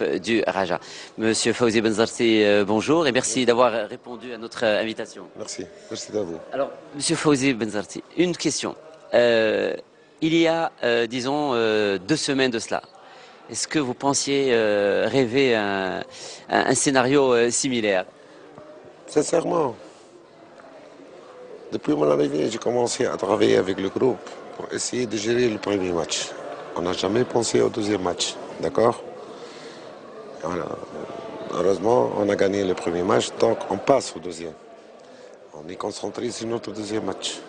l'équipe du Raja. Monsieur Fawzi Benzarti, bonjour et merci d'avoir répondu à notre invitation. Merci, merci à vous. Alors, Monsieur Fawzi Benzarti, une question. Il y a, disons, 2 semaines de cela, est-ce que vous pensiez rêver un scénario similaire? Sincèrement, depuis mon arrivée, j'ai commencé à travailler avec le groupe pour essayer de gérer le premier match. On n'a jamais pensé au deuxième match, d'accord? Voilà. Heureusement, on a gagné le premier match, donc on passe au deuxième. On est concentré sur notre deuxième match.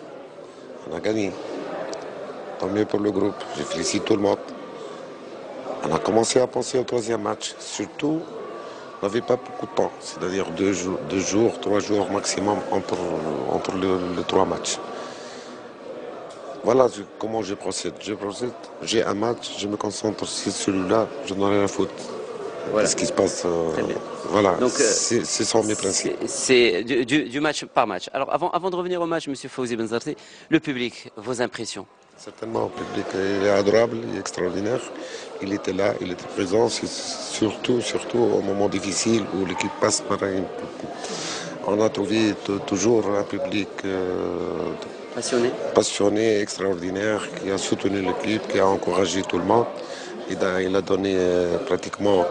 On a gagné. Tant mieux pour le groupe. Je félicite tout le monde. On a commencé à penser au troisième match. Surtout, on n'avait pas beaucoup de temps, c'est-à-dire 2 jours, 3 jours maximum entre les 3 matchs. Voilà comment je procède. J'ai un match, je me concentre sur celui-là, je n'en ai rien à foutre. Voilà. Ce qui se passe, Très bien. voilà, Donc, ce sont mes principes. C'est du match par match. Alors, avant de revenir au match, Monsieur Fawzi Benzarti, le public, vos impressions? Certainement, le public il est adorable, il est extraordinaire. Il était là, il était présent, surtout au moment difficile où l'équipe passe par un... On a trouvé toujours un public passionné, extraordinaire, qui a soutenu l'équipe, qui a encouragé tout le monde. Il a donné pratiquement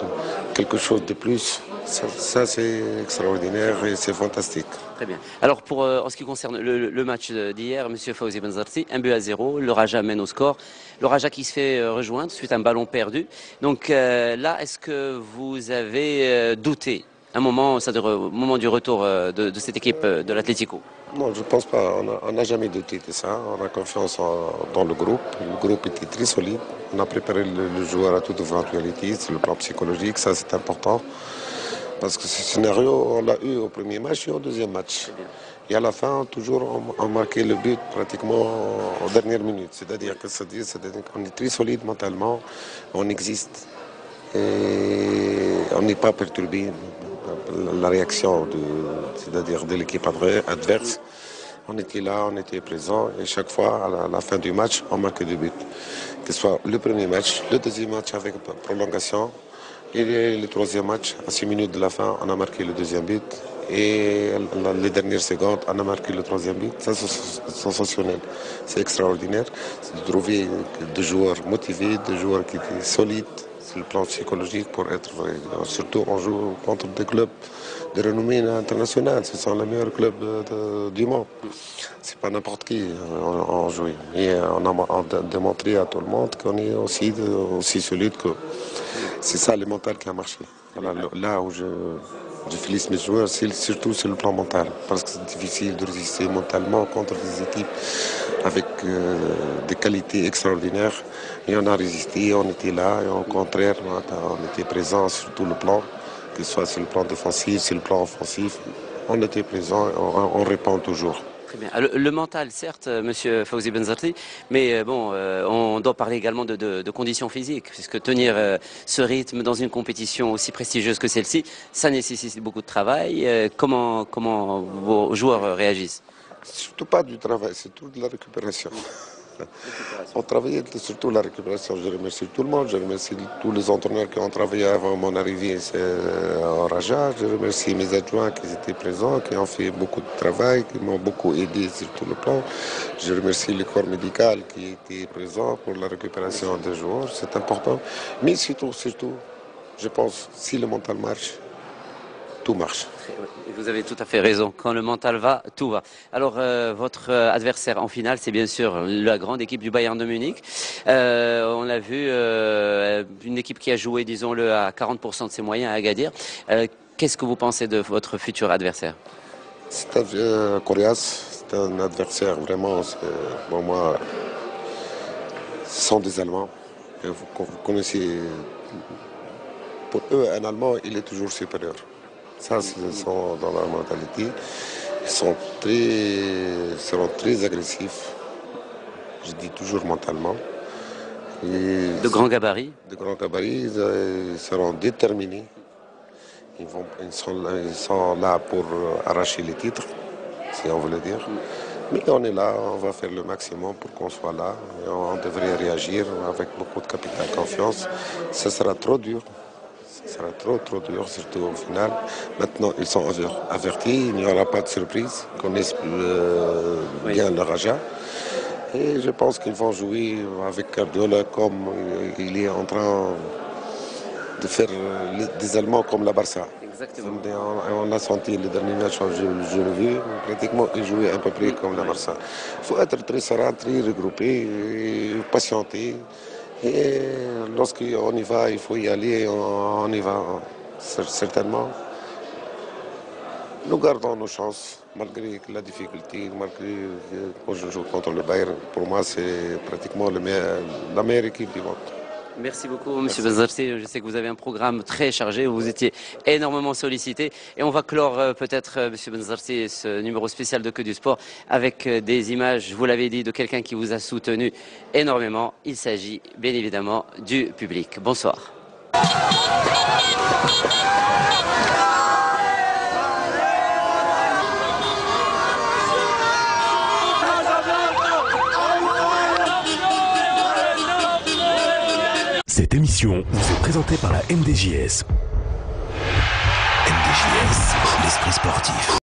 quelque chose de plus. Ça c'est extraordinaire et c'est fantastique. Très bien. Alors, en ce qui concerne le match d'hier, Monsieur Fawzi Benzarti, 1-0, le Raja mène au score. Le Raja qui se fait rejoindre suite à un ballon perdu. Donc là, est-ce que vous avez douté un moment, c'est-à-dire au moment du retour de cette équipe de l'Atlético? Non, je ne pense pas. On n'a jamais douté de ça. On a confiance dans le groupe. Le groupe était très solide. On a préparé le joueur à toute éventualité sur le plan psychologique. Ça, c'est important. Parce que ce scénario, on l'a eu au premier match et au deuxième match. Et à la fin, toujours, on marquait le but pratiquement aux dernières minutes. C'est-à-dire qu'on est très solide mentalement. On existe. Et on n'est pas perturbé. La réaction c'est-à-dire de l'équipe adverse. On était là, on était présent et chaque fois à la fin du match, on marquait 2 buts. Que ce soit le premier match, le deuxième match avec prolongation et le troisième match, à 6 minutes de la fin, on a marqué le deuxième but et les dernières secondes, on a marqué le troisième but. Ça, c'est sensationnel, c'est extraordinaire. C'est de trouver des joueurs motivés, des joueurs qui étaient solides. C'est le plan psychologique pour être vrai. Surtout, on joue contre des clubs de renommée internationale. Ce sont les meilleurs clubs du monde. C'est pas n'importe qui on joue. Et on a démontré à tout le monde qu'on est aussi solide que c'est ça le mental qui a marché. Voilà, là où je félicite mes joueurs, c'est surtout sur le plan mental. Parce que c'est difficile de résister mentalement contre des équipes avec des qualités extraordinaires. Et on a résisté, on était là, et au contraire, on était présent sur tout le plan, que ce soit sur le plan défensif, sur le plan offensif. On était présent, on répond toujours. Très bien. Le mental, certes, Monsieur Fawzi Benzarti, mais on doit parler également de conditions physiques, puisque tenir ce rythme dans une compétition aussi prestigieuse que celle-ci, ça nécessite beaucoup de travail. Comment vos joueurs réagissent? Surtout pas du travail, c'est tout de la récupération. On travaillait surtout la récupération. Je remercie tout le monde. Je remercie tous les entraîneurs qui ont travaillé avant mon arrivée au Raja. Je remercie mes adjoints qui étaient présents, qui ont fait beaucoup de travail, qui m'ont beaucoup aidé sur tout le plan. Je remercie le corps médical qui était présent pour la récupération des joueurs. C'est important. Mais surtout, je pense, si le mental marche, tout marche. Vous avez tout à fait raison. Quand le mental va, tout va. Alors, votre adversaire en finale, c'est bien sûr la grande équipe du Bayern de Munich. On a vu une équipe qui a joué, disons-le, à 40% de ses moyens à Agadir. Qu'est-ce que vous pensez de votre futur adversaire? C'est un coriace, c'est un adversaire vraiment, pour moi, ce sont des Allemands. Et vous connaissez, pour eux, un Allemand, il est toujours supérieur. Ça, ils sont dans leur mentalité. Ils seront très agressifs. Je dis toujours mentalement. De grands gabarits? De grands gabarits, ils seront déterminés. Ils sont là pour arracher les titres, si on veut le dire. Mais on est là, on va faire le maximum pour qu'on soit là. Et on devrait réagir avec beaucoup de capital confiance. Ce sera trop dur. Ce sera trop dur, surtout au final. Maintenant, ils sont avertis, il n'y aura pas de surprise. Ils connaissent bien le Raja. Et je pense qu'ils vont jouer avec Guardiola comme il est en train de faire des Allemands comme la Barça. Exactement. On a senti le dernier match, je l'ai vu, pratiquement ils jouaient à peu près comme la Barça. Il faut être très serein, très regroupé, et patienter. Et lorsqu'on y va, il faut y aller, on y va certainement. Nous gardons nos chances, malgré la difficulté, malgré que je joue contre le Bayern. Pour moi, c'est pratiquement la meilleure équipe du monde. Merci beaucoup, Monsieur Benzarti. Je sais que vous avez un programme très chargé, où vous étiez énormément sollicité. Et on va clore peut-être, Monsieur Benzarti, ce numéro spécial de Que du Sport avec des images, vous l'avez dit, de quelqu'un qui vous a soutenu énormément. Il s'agit bien évidemment du public. Bonsoir. Cette émission vous est présentée par la MDJS. MDJS, l'esprit sportif.